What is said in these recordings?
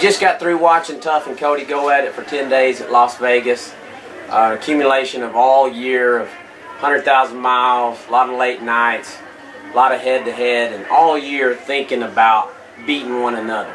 just got through watching Tuf and Cody go at it for 10 days at Las Vegas. Accumulation of all year of 100,000 miles, a lot of late nights, a lot of head-to-head, and all year thinking about beating one another.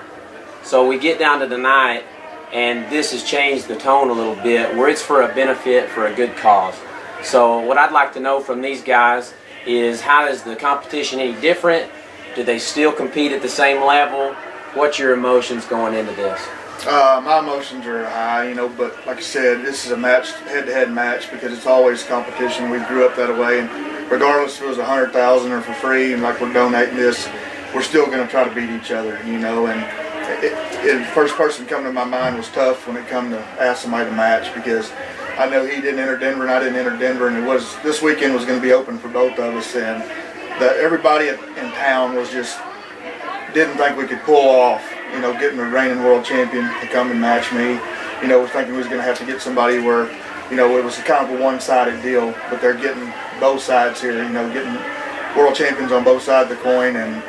So we get down to tonight, and this has changed the tone a little bit, where it's for a benefit, for a good cause. So what I'd like to know from these guys is, how is the competition any different? Do they still compete at the same level? What's your emotions going into this? My emotions are high, but like I said, this is a match, head-to-head match, because it's always competition. We grew up that way, and regardless if it was 100,000 or for free, and like we're donating this, we're still going to try to beat each other, and the first person coming to my mind was Tuf when it come to ask somebody to match, because I know he didn't enter Denver and I didn't enter Denver, and this weekend was going to be open for both of us, and everybody in town was just didn't think we could pull off, getting the reigning world champion to come and match me. We're thinking we was going to have to get somebody where, it was kind of a one-sided deal, but they're getting both sides here, getting world champions on both sides of the coin, and,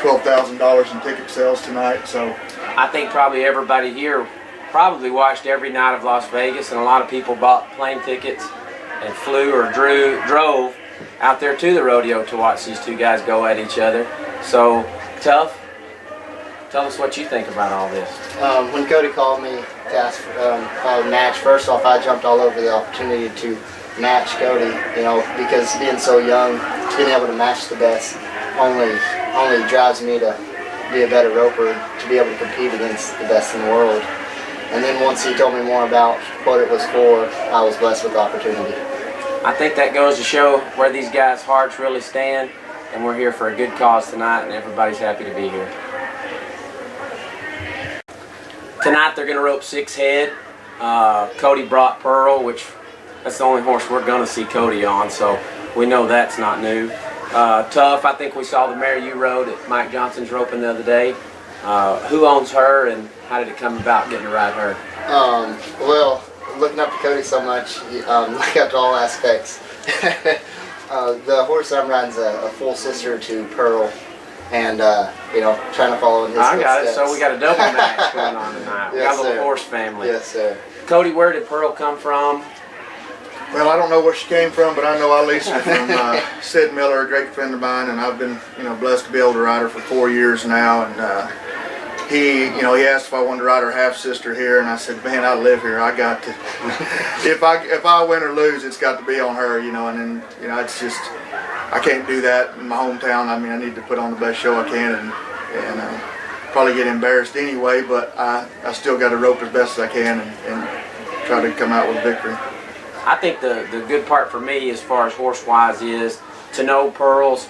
$12,000 in ticket sales tonight. So I think probably everybody here probably watched every night of Las Vegas, and a lot of people bought plane tickets and flew or drove out there to the rodeo to watch these two guys go at each other. So, Tuf, tell us what you think about all this. When Cody called me to ask for a match, first off, I jumped all over the opportunity to match Cody, because being so young, being able to match the best only drives me to be a better roper, to be able to compete against the best in the world. And then once he told me more about what it was for, I was blessed with the opportunity. I think that goes to show where these guys' hearts really stand, and we're here for a good cause tonight, and everybody's happy to be here. Tonight they're going to rope 6 head. Cody brought Pearl, which that's the only horse we're going to see Cody on, so we know that's not new. Tuf, I think we saw the mare you rode at Mike Johnson's roping the other day. Who owns her, and how did it come about getting to ride her? Well, looking up to Cody so much, look up to all aspects. The horse I'm riding is a full sister to Pearl, and trying to follow in his footsteps. I got it. So we got a double match going on tonight. We got a little horse family. Yes, sir. Cody, where did Pearl come from? Well, I don't know where she came from, but I know I leased her from Sid Miller, a great friend of mine, and I've been, blessed to be able to ride her for 4 years now. And he asked if I wanted to ride her half sister here, and I said, man, I live here. I got to. if I win or lose, it's got to be on her, And then, it's just, I can't do that in my hometown. I mean, I need to put on the best show I can, and probably get embarrassed anyway. But I still got to rope as best as I can and try to come out with a victory. I think the good part for me, as far as horse-wise, is to know Pearl's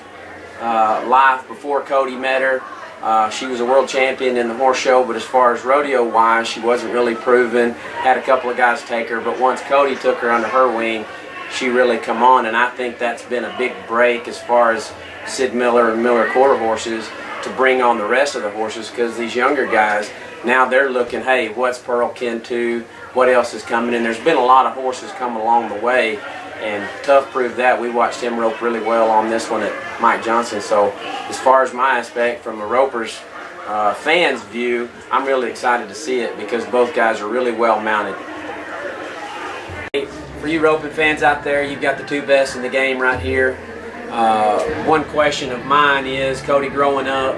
life before Cody met her. She was a world champion in the horse show, but as far as rodeo-wise, she wasn't really proven. Had a couple of guys take her, but once Cody took her under her wing, she really come on, and I think that's been a big break as far as Sid Miller and Miller Quarter horses to bring on the rest of the horses, because these younger guys, now they're looking, hey, what's Pearl kin to? What else is coming? And there's been a lot of horses coming along the way, and Tuf proved that. We watched him rope really well on this one at Mike Johnson. So as far as my aspect, from a roper's fan's view, I'm really excited to see it, because both guys are really well mounted. For you roping fans out there, you've got the two best in the game right here. One question of mine is, Cody, growing up,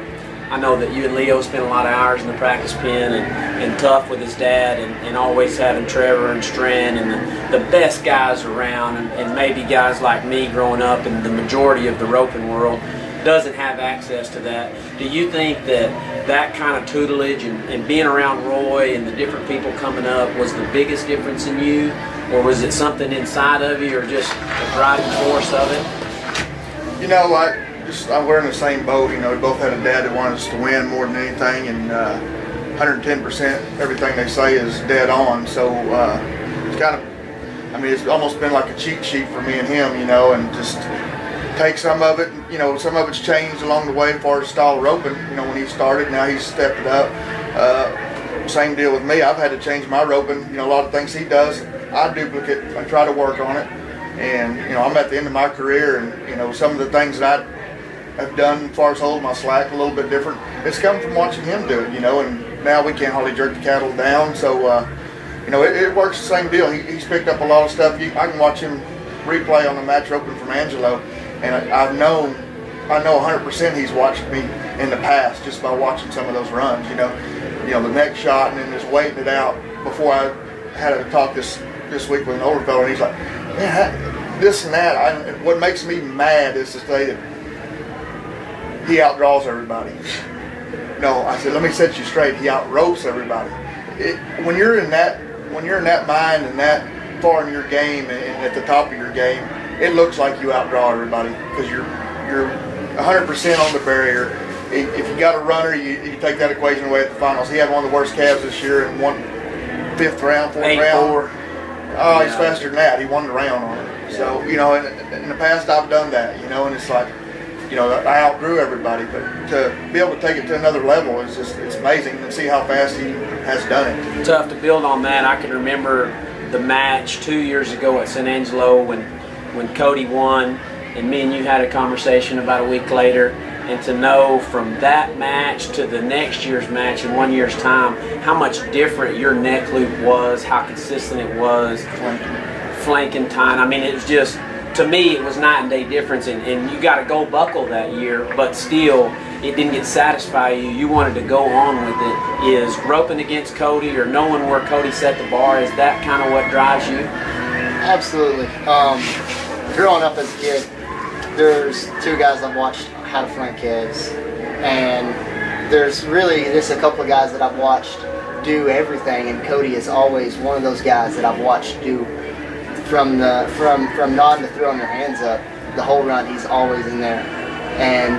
I know that you and Leo spent a lot of hours in the practice pen, and Tuf with his dad, and always having Trevor and Stren and the best guys around, and maybe guys like me growing up, and the majority of the roping world doesn't have access to that. Do you think that kind of tutelage and being around Roy and the different people coming up was the biggest difference in you, or was it something inside of you, or just the driving force of it? We're in the same boat. We both had a dad that wanted us to win more than anything, and 110% everything they say is dead on. So it's kind of, it's almost been like a cheat sheet for me and him, and just take some of it. Some of it's changed along the way as far as style of roping. When he started, now he's stepped it up. Same deal with me. I've had to change my roping. A lot of things he does, I duplicate. I try to work on it, and I'm at the end of my career, and some of the things that I've done as far as holding my slack a little bit different, it's come from watching him do it, and now we can't hardly jerk the cattle down. So, you know, it works the same deal. He's picked up a lot of stuff. I can watch him replay on the match roping from Angelo, and I know 100% he's watched me in the past just by watching some of those runs. You know, the neck shot, and then just waiting it out. Before I had a talk this week with an older fella, and he's like, man, this and that. What makes me mad is to say that he outdraws everybody. No, I said, let me set you straight. He outropes everybody. When you're in that mind and that far in your game and at the top of your game, it looks like you outdraw everybody because you're 100% on the barrier. If you got a runner, you take that equation away at the finals. He had one of the worst calves this year and won 5th round, 4th round. 8-4. Oh, he's faster than that. He won the round on it. Yeah. So, you know, in the past I've done that, you know, and it's like, you know, I outgrew everybody, but to be able to take it to another level is just, it's amazing and see how fast he has done it. Tough to build on that. I can remember the match 2 years ago at San Angelo when Cody won, and me and you had a conversation about a week later, and to know from that match to the next year's match in 1 year's time how much different your neck loop was, how consistent it was, flanking time. I mean, it was just, to me, it was night and day difference, and you got a gold buckle that year, but still, it didn't get satisfy you. You wanted to go on with it. Is roping against Cody or knowing where Cody set the bar, is that kind of what drives you? Absolutely. Growing up as a kid, there's 2 guys I've watched how to flank calves, and there's really just a couple of guys that I've watched do everything, and Cody is always one of those guys that I've watched do from nodding to throwing their hands up the whole run. He's always in there, and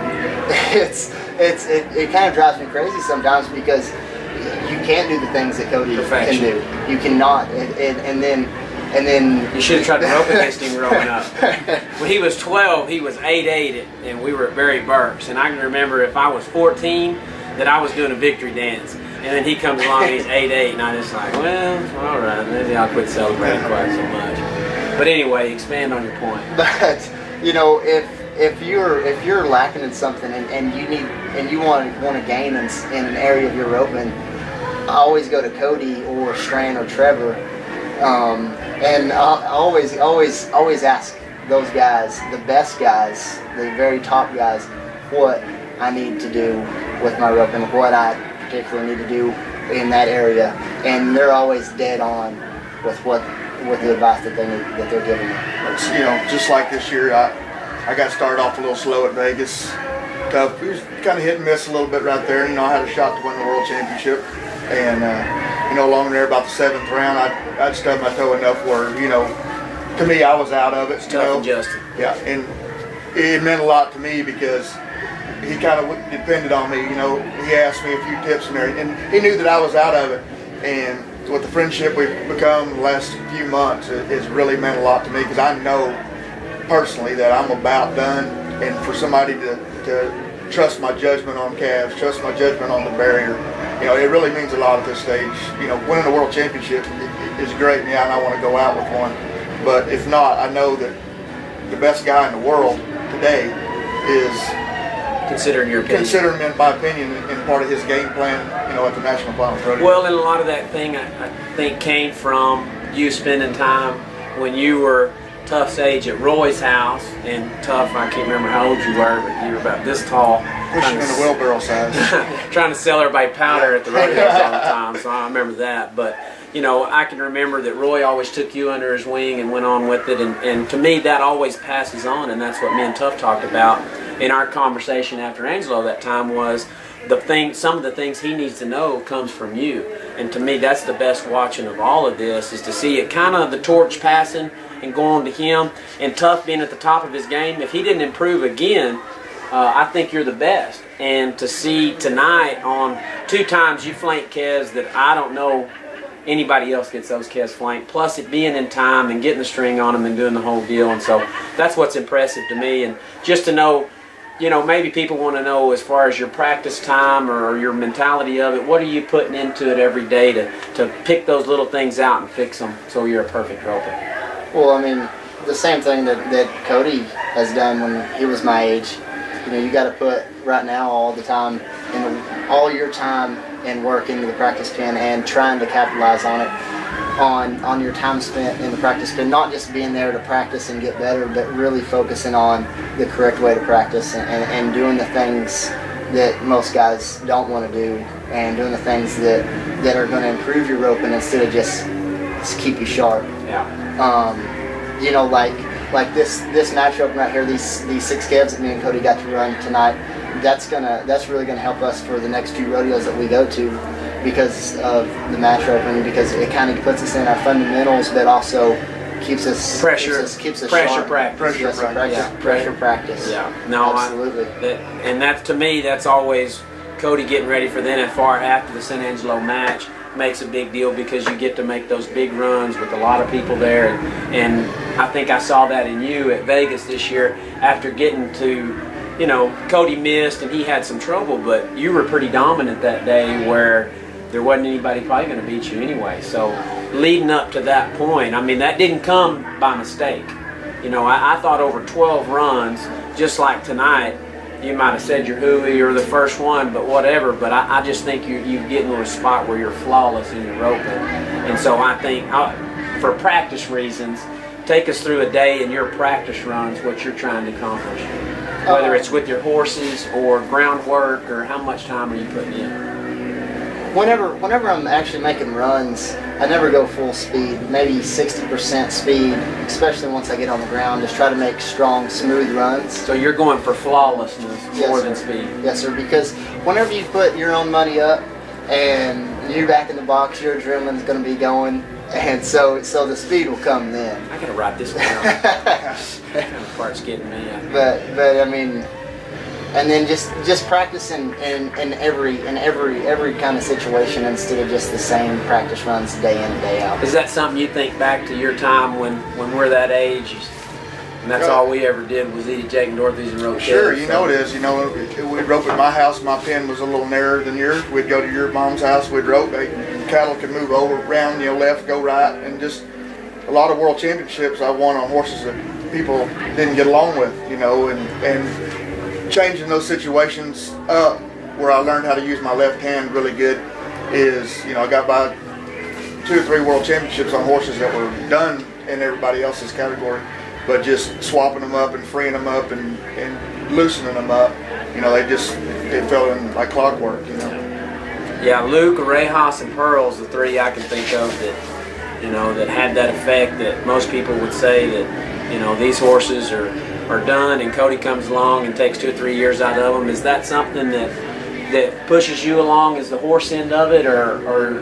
it kind of drives me crazy sometimes because you can't do the things that Cody can do. You cannot, and then you should have tried to rope against him growing up. When he was 12, he was 8'8", and we were at Barry Burke's, and I can remember if I was 14 that I was doing a victory dance, and then he comes along and he's 8'8", and I just like, well, all right, maybe I'll quit celebrating quite so much. But anyway, expand on your point. But you know, if you're lacking in something and you want to gain in an area of your roping, I always go to Cody or Strand or Trevor, and I always ask those guys, the best guys, the very top guys, what I need to do with my roping, what I particularly need to do in that area, and they're always dead on with the advice that they're giving me. You know, just like this year, I got started off a little slow at Vegas. Tough. We was kind of hit and miss a little bit right there. You know, I had a shot to win the world championship, and you know, along there about the 7th round, I'd stubbed my toe enough where, you know, to me I was out of it. It's tough adjusting. Yeah, and it meant a lot to me because he kind of depended on me. You know, he asked me a few tips and everything, and he knew that I was out of it. And with the friendship we've become the last few months, it's really meant a lot to me because I know personally that I'm about done, and for somebody to trust my judgment on calves, trust my judgment on the barrier, you know, it really means a lot at this stage. You know, winning a world championship is great, and I want to go out with one. But if not, I know that the best guy in the world today is considering your opinion. Considering, in my opinion, and part of his game plan, you know, at the National Finals Rodeo. Well, and a lot of that thing I think came from you spending time when you were Tuf's age at Roy's house, and Tuf, I can't remember how old you were, but you were about this tall. Pushing in the wheelbarrow size. Trying to sell everybody powder at the rodeos all the time, so I remember that. But, you know, I can remember that Roy always took you under his wing and went on with it, and to me that always passes on, and that's what me and Tuf talked about in our conversation after Angelo that time was some of the things he needs to know comes from you. And to me, that's the best watching of all of this, is to see it kind of the torch passing and going to him, and Tuf being at the top of his game. If he didn't improve again, I think you're the best. And to see tonight on 2 times you flanked Kez that I don't know anybody else gets those Kez flanked, plus it being in time and getting the string on them and doing the whole deal. And so that's what's impressive to me. And just to know, you know, maybe people want to know as far as your practice time or your mentality of it, what are you putting into it every day to pick those little things out and fix them so you're a perfect roper? Well, I mean, the same thing that Cody has done when he was my age. You know, you got to put right now all the time, all your time and work into the practice pen and trying to capitalize on it, on your time spent in the practice pen, not just being there to practice and get better, but really focusing on the correct way to practice and doing the things that most guys don't want to do, and doing the things that are going to improve your roping instead of just keep you sharp. Yeah. You know, like this match roping right here, these 6 calves that me and Cody got to run tonight, that's really gonna help us for the next few rodeos that we go to, because of the match roping, because it kind of puts us in our fundamentals, but also keeps us pressure sharp. Pressure practice. Yeah, no, absolutely. And that's, to me, that's always Cody getting ready for the NFR after the San Angelo match makes a big deal, because you get to make those big runs with a lot of people there, and I think I saw that in you at Vegas this year after getting to, you know, Cody missed and he had some trouble, but you were pretty dominant that day where there wasn't anybody probably going to beat you anyway. So leading up to that point, I mean, that didn't come by mistake. You know, I thought over 12 runs, just like tonight, you might have said you're hooey or the first one, but whatever. But I just think you get into a spot where you're flawless in your roping. And so I think, for practice reasons, take us through a day in your practice runs, what you're trying to accomplish. Whether it's with your horses or groundwork, or how much time are you putting in? Whenever I'm actually making runs, I never go full speed, maybe 60% speed, especially once I get on the ground. Just try to make strong, smooth runs. So you're going for flawlessness more than speed? Yes, sir, because whenever you put your own money up and you're back in the box, your adrenaline's going to be going, and so the speed will come then. I got to write this down. That kind of part's getting me. But I mean, and then just practicing in every kind of situation instead of just the same practice runs day in and day out. Is that something you think back to your time when we're that age, and that's all we ever did was eat at Jake and Dorothy's and rope? Sure, you know it is. You know, we'd rope at my house. My pen was a little narrower than yours. We'd go to your mom's house. We'd rope. Cattle could move over, around, you know, left, go right, and just a lot of world championships I won on horses that people didn't get along with. You know, and changing those situations up where I learned how to use my left hand really good is, you know, I got by 2 or 3 world championships on horses that were done in everybody else's category, but just swapping them up and freeing them up and loosening them up, you know, it fell in like clockwork, you know. Yeah, Luke, Rejas, and Pearl's the 3 I can think of that, you know, that had that effect, that most people would say that, you know, these horses are done, and Cody comes along and takes 2 or 3 years out of them. Is that something that pushes you along as the horse end of it, or are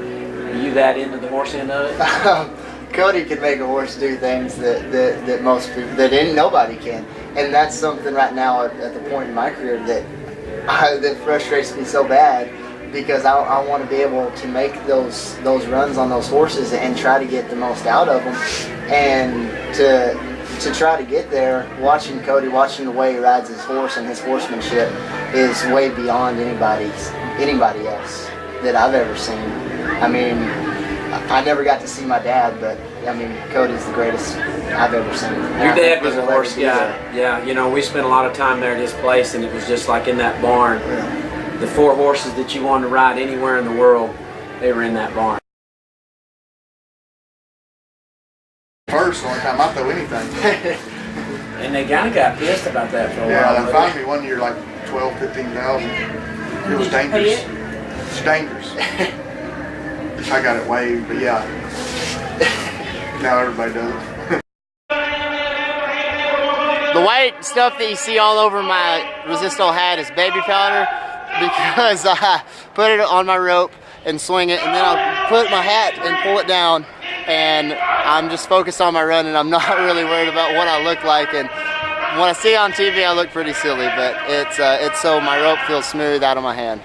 you that into the horse end of it? Cody can make a horse do things that most people, nobody can, and that's something right now at the point in my career that frustrates me so bad, because I want to be able to make those runs on those horses and try to get the most out of them, and to try to get there, watching Cody, watching the way he rides his horse and his horsemanship is way beyond anybody else that I've ever seen. I mean, I never got to see my dad, but I mean, Cody's the greatest I've ever seen. Your dad was a horse guy. Yeah, you know, we spent a lot of time there at his place, and it was just like in that barn. Yeah. The 4 horses that you wanted to ride anywhere in the world, they were in that barn. First, the only time I throw anything. And they kind of got pissed about that for a while. Yeah, they fined me one year like 12, 15,000. It was dangerous. It's dangerous. I got it waived, but yeah. Now everybody does it. The white stuff that you see all over my Resisto hat is baby powder, because I put it on my rope and swing it, and then I'll put my hat and pull it down, and I'm just focused on my run, and I'm not really worried about what I look like. And when I see it on TV, I look pretty silly, but it's so my rope feels smooth out of my hand.